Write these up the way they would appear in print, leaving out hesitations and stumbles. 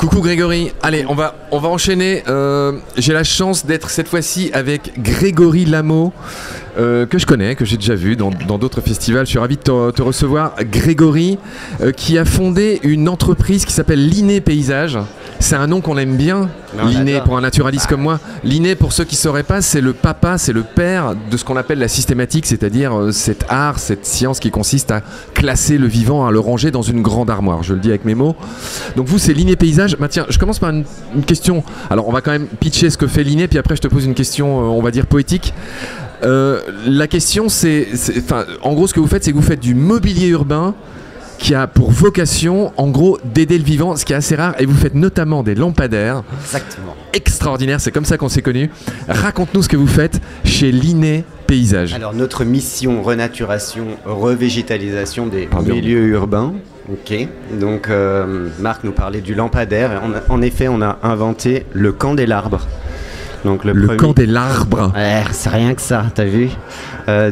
Coucou Grégory, allez on va enchaîner, j'ai la chance d'être cette fois-ci avec Grégory Lameau, que je connais, que j'ai déjà vu dans d'autres festivals. Je suis ravi de te recevoir. Grégory, qui a fondé une entreprise qui s'appelle Linné Paysage. C'est un nom qu'on aime bien, Linné, pour un naturaliste comme moi. Linné, pour ceux qui ne sauraient pas, c'est le papa, c'est le père de ce qu'on appelle la systématique, c'est-à-dire cet art, cette science qui consiste à classer le vivant, à le ranger dans une grande armoire. Je le dis avec mes mots. Donc vous, c'est Linné Paysage. Bah, tiens, je commence par une question. Alors on va quand même pitcher ce que fait Linné, puis après je te pose une question, on va dire poétique. La question, c'est en gros, ce que vous faites, c'est que vous faites du mobilier urbain qui a pour vocation, en gros, d'aider le vivant, ce qui est assez rare, et vous faites notamment des lampadaires. Exactement. Extraordinaires, c'est comme ça qu'on s'est connus. Raconte-nous ce que vous faites chez Linné Paysage. Alors, notre mission, renaturation, revégétalisation des milieux urbains. Ok, donc Marc nous parlait du lampadaire. En effet, on a inventé le candélabre. Donc le candélabre. Ouais, c'est rien que ça, t'as vu.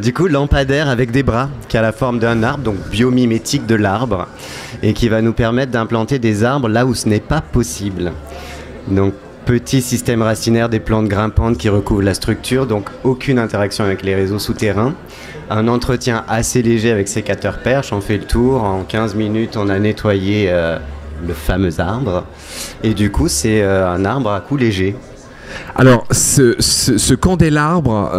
Du coup, lampadaire avec des bras qui a la forme d'un arbre, donc biomimétique de l'arbre, et qui va nous permettre d'implanter des arbres là où ce n'est pas possible. Donc petit système racinaire des plantes grimpantes qui recouvrent la structure, donc aucune interaction avec les réseaux souterrains. Un entretien assez léger avec sécateur perche, on fait le tour, en 15 minutes on a nettoyé le fameux arbre, et du coup c'est un arbre à coups légers. Alors, ce candélabre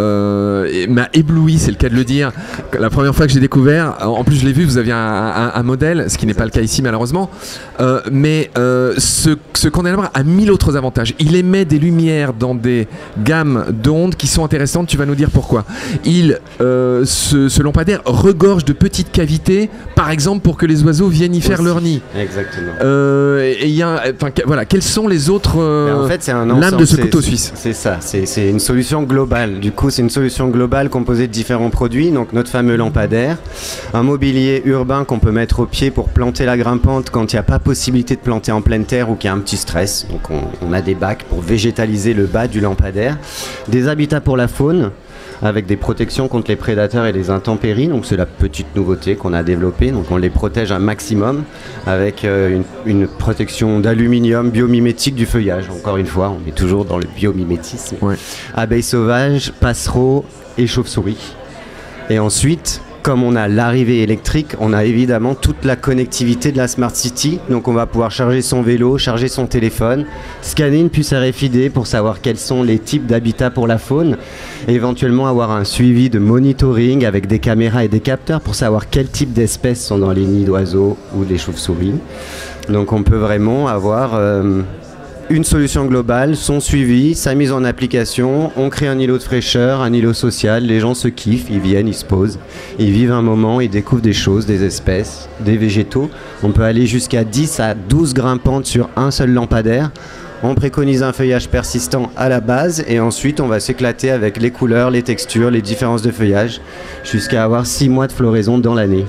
m'a ébloui, c'est le cas de le dire. La première fois que j'ai découvert, en plus je l'ai vu, vous aviez un modèle, ce qui n'est pas le cas ici malheureusement, mais ce candélabre a 1000 autres avantages. Il émet des lumières dans des gammes d'ondes qui sont intéressantes, tu vas nous dire pourquoi. Ce lampadaire regorge de petites cavités, par exemple pour que les oiseaux viennent y faire leur nid. Exactement. Voilà, quelles sont les autres en fait, c'est un lames de ce couteau suisse? C'est ça, c'est une solution globale. Du coup, c'est une solution globale composée de différents produits. Donc notre fameux lampadaire, un mobilier urbain qu'on peut mettre au pied pour planter la grimpante quand il n'y a pas possibilité de planter en pleine terre ou qu'il y a un petit stress. Donc on a des bacs pour végétaliser le bas du lampadaire. Des habitats pour la faune, avec des protections contre les prédateurs et les intempéries. Donc c'est la petite nouveauté qu'on a développée. Donc on les protège un maximum avec une protection d'aluminium biomimétique du feuillage. Encore une fois, on est toujours dans le biomimétisme. Ouais. Abeilles sauvages, passereaux et chauves-souris. Et ensuite, comme on a l'arrivée électrique, on a évidemment toute la connectivité de la Smart City. Donc on va pouvoir charger son vélo, charger son téléphone, scanner une puce RFID pour savoir quels sont les types d'habitats pour la faune, et éventuellement avoir un suivi de monitoring avec des caméras et des capteurs pour savoir quel type d'espèces sont dans les nids d'oiseaux ou des chauves-souris. Donc on peut vraiment avoir une solution globale, son suivi, sa mise en application. On crée un îlot de fraîcheur, un îlot social, les gens se kiffent, ils viennent, ils se posent, ils vivent un moment, ils découvrent des choses, des espèces, des végétaux. On peut aller jusqu'à 10 à 12 grimpantes sur un seul lampadaire. On préconise un feuillage persistant à la base, et ensuite on va s'éclater avec les couleurs, les textures, les différences de feuillage, jusqu'à avoir 6 mois de floraison dans l'année.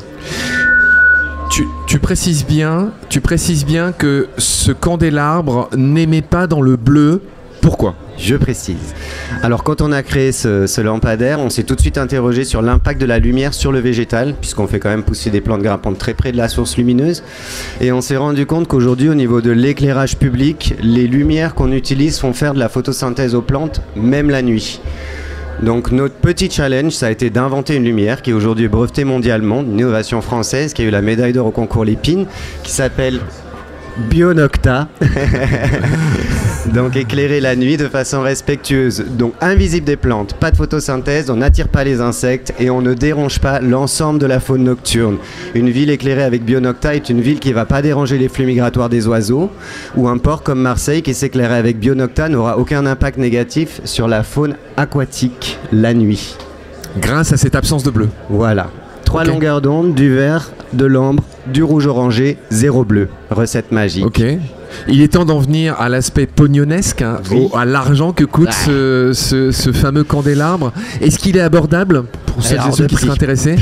Tu précises bien que ce candélabre n'émet pas dans le bleu. Pourquoi ? Je précise. Alors quand on a créé ce lampadaire, on s'est tout de suite interrogé sur l'impact de la lumière sur le végétal, puisqu'on fait quand même pousser des plantes grimpantes très près de la source lumineuse. Et on s'est rendu compte qu'aujourd'hui, au niveau de l'éclairage public, les lumières qu'on utilise font faire de la photosynthèse aux plantes, même la nuit. Donc notre petit challenge, ça a été d'inventer une lumière qui est aujourd'hui brevetée mondialement, une innovation française qui a eu la médaille d'or au concours Lépine, qui s'appelle Bionocta. Donc éclairer la nuit de façon respectueuse, donc invisible des plantes, pas de photosynthèse, on n'attire pas les insectes et on ne dérange pas l'ensemble de la faune nocturne. Une ville éclairée avec Bionocta est une ville qui ne va pas déranger les flux migratoires des oiseaux, ou un port comme Marseille qui s'éclairait avec Bionocta n'aura aucun impact négatif sur la faune aquatique la nuit. Grâce à cette absence de bleu. Voilà. 3 longueurs d'onde, du vert, de l'ambre, du rouge orangé, 0 bleu. Recette magique. Ok. Il est temps d'en venir à l'aspect pognonesque, hein, oui. À l'argent que coûte ce fameux candélabre. Est-ce qu'il est abordable pour celles et ceux qui seraient intéressés?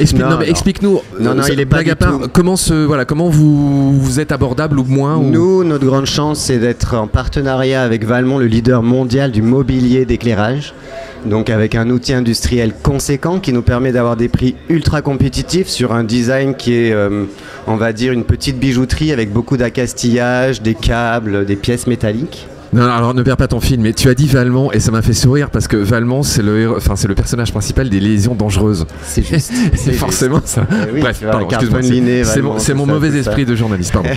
Explique-nous. Non, il est pas du tout. Comment vous êtes abordable ou moins Nous, notre grande chance, c'est d'être en partenariat avec Valmont, le leader mondial du mobilier d'éclairage. Donc avec un outil industriel conséquent qui nous permet d'avoir des prix ultra compétitifs sur un design qui est, on va dire, une petite bijouterie avec beaucoup d'accastillage, des câbles, des pièces métalliques. Non, alors ne perds pas ton film, mais tu as dit Valmont et ça m'a fait sourire parce que Valmont c'est le personnage principal des Lésions dangereuses. C'est juste. C'est forcément ça. Oui, bref, pardon, excuse-moi, c'est mon mauvais esprit de journaliste, pardon.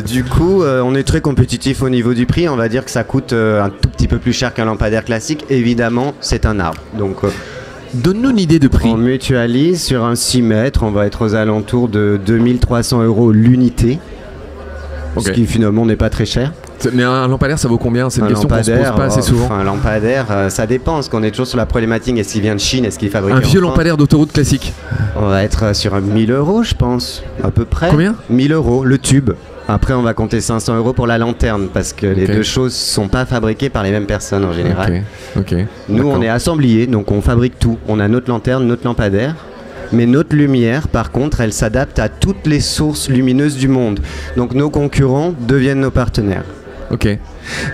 Du coup, on est très compétitif au niveau du prix. On va dire que ça coûte un tout petit peu plus cher qu'un lampadaire classique. Évidemment, c'est un arbre. Donc, donne-nous une idée de prix. On mutualise sur un 6 mètres. On va être aux alentours de 2300 € l'unité. Okay. Ce qui finalement n'est pas très cher. Mais un lampadaire, ça vaut combien? C'est une question qu'on se pose pas assez souvent. Un lampadaire, ça dépend. Parce qu'on est toujours sur la problématique. Est-ce qu'il vient de Chine? Est-ce qu'il est fabriqué un vieux lampadaire d'autoroute classique? On va être sur 1000 €, je pense, à peu près. Combien? 1000 € le tube. Après, on va compter 500 € pour la lanterne parce que les deux choses sont pas fabriquées par les mêmes personnes en général. Nous, on est assembliers, donc on fabrique tout. On a notre lanterne, notre lampadaire. Mais notre lumière, par contre, elle s'adapte à toutes les sources lumineuses du monde. Donc nos concurrents deviennent nos partenaires. Ok.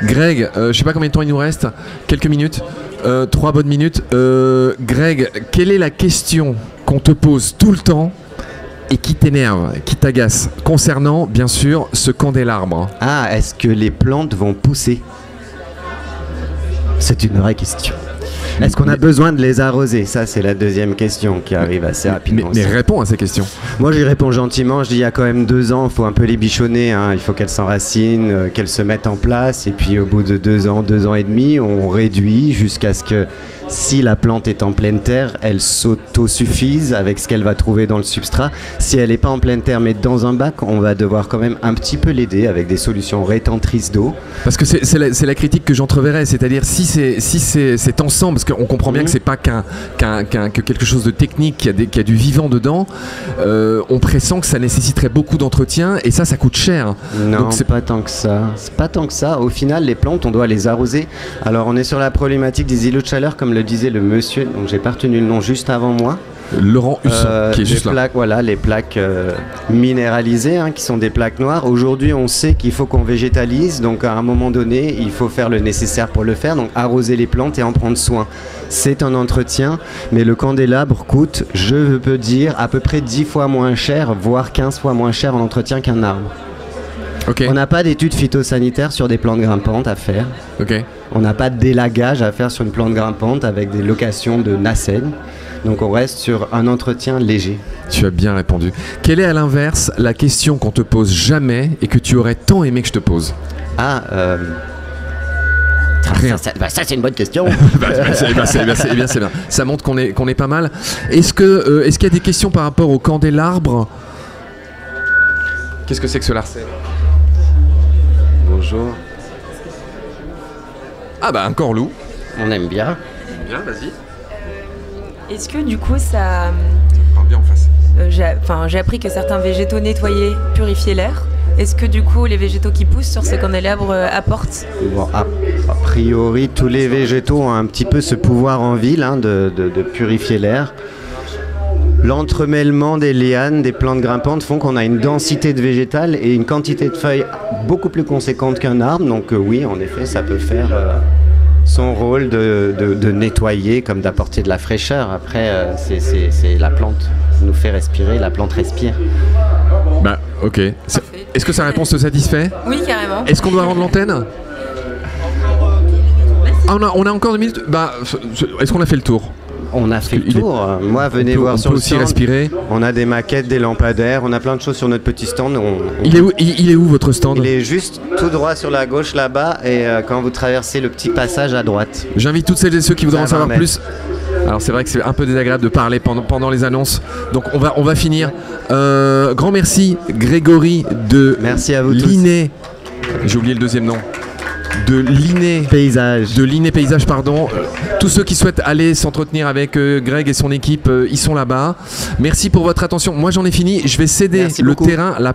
Greg, je sais pas combien de temps il nous reste. Quelques minutes. 3 bonnes minutes. Greg, quelle est la question qu'on te pose tout le temps et qui t'énerve, qui t'agace, concernant, bien sûr, ce candélabre? Ah, est-ce que les plantes vont pousser? C'est une vraie question. Est-ce qu'on a besoin de les arroser? Ça, c'est la deuxième question qui arrive assez rapidement. Mais réponds à ces questions. Moi, j'y réponds gentiment. Je dis, il y a quand même 2 ans, il faut un peu les bichonner. Hein. Il faut qu'elles s'enracinent, qu'elles se mettent en place. Et puis, au bout de 2 ans, 2 ans et demi, on réduit jusqu'à ce que, si la plante est en pleine terre, elle s'autosuffise avec ce qu'elle va trouver dans le substrat. Si elle n'est pas en pleine terre, mais dans un bac, on va devoir quand même un petit peu l'aider avec des solutions rétentrices d'eau. Parce que c'est la critique que j'entreverrais. C'est-à-dire, si c'est ensemble, parce qu'on comprend bien que c'est pas que quelque chose de technique, qu'il y a du vivant dedans, on pressent que ça nécessiterait beaucoup d'entretien et ça coûte cher. Non, donc c'est pas tant que ça. C'est pas tant que ça. Au final, les plantes, on doit les arroser. Alors, on est sur la problématique des îlots de chaleur, comme le disait le monsieur, donc j'ai pas retenu le nom juste avant moi. Laurent Husson, qui est juste là. Voilà, les plaques minéralisées, hein, qui sont des plaques noires. Aujourd'hui, on sait qu'il faut qu'on végétalise, donc à un moment donné, il faut faire le nécessaire pour le faire, donc arroser les plantes et en prendre soin. C'est un entretien, mais le candélabre coûte, je peux dire, à peu près 10 fois moins cher, voire 15 fois moins cher en entretien qu'un arbre. Okay. On n'a pas d'études phytosanitaires sur des plantes grimpantes à faire. Okay. On n'a pas d'élagage à faire sur une plante grimpante avec des locations de nacelles. Donc on reste sur un entretien léger. Tu as bien répondu. Quelle est à l'inverse la question qu'on te pose jamais et que tu aurais tant aimé que je te pose? Rien. Ça c'est une bonne question. C'est bien. Ça montre qu'on est pas mal. Est-ce qu'il y a des questions par rapport au candélabre? Qu'est-ce que c'est que ce Larsen? Bonjour. Ah bah un corlou. On aime bien. Bien, vas-y. Est-ce que du coup ça... Parle bien en face. J'ai appris que certains végétaux nettoyés purifiaient l'air. Est-ce que du coup les végétaux qui poussent sur ce candélabre apportent? Bon, a priori, tous les végétaux ont un petit peu ce pouvoir en ville, hein, de purifier l'air. L'entremêlement des lianes, des plantes grimpantes font qu'on a une densité de végétal et une quantité de feuilles beaucoup plus conséquente qu'un arbre. Donc oui, en effet, ça peut faire son rôle de nettoyer comme d'apporter de la fraîcheur. Après, c'est la plante nous fait respirer, la plante respire. Bah ok. Est-ce que sa réponse te satisfait? Oui, carrément. Est-ce qu'on doit rendre l'antenne? Ah, on a encore 2 minutes. Bah, est-ce qu'on a fait le tour? On a fait le tour. Moi, venez voir sur le stand. On peut aussi respirer. On a des maquettes, des lampadaires, on a plein de choses sur notre petit stand. Il est où votre stand? Il est juste tout droit sur la gauche là-bas et quand vous traversez le petit passage à droite. J'invite toutes celles et ceux qui voudront en savoir plus. Alors c'est vrai que c'est un peu désagréable de parler pendant les annonces. Donc on va finir. Grand merci Grégory de merci à vous l'INE. J'ai oublié le deuxième nom. De l'INE Paysage, pardon. Tous ceux qui souhaitent aller s'entretenir avec Greg et son équipe, ils sont là-bas. Merci pour votre attention. Moi j'en ai fini. Je vais céder le terrain.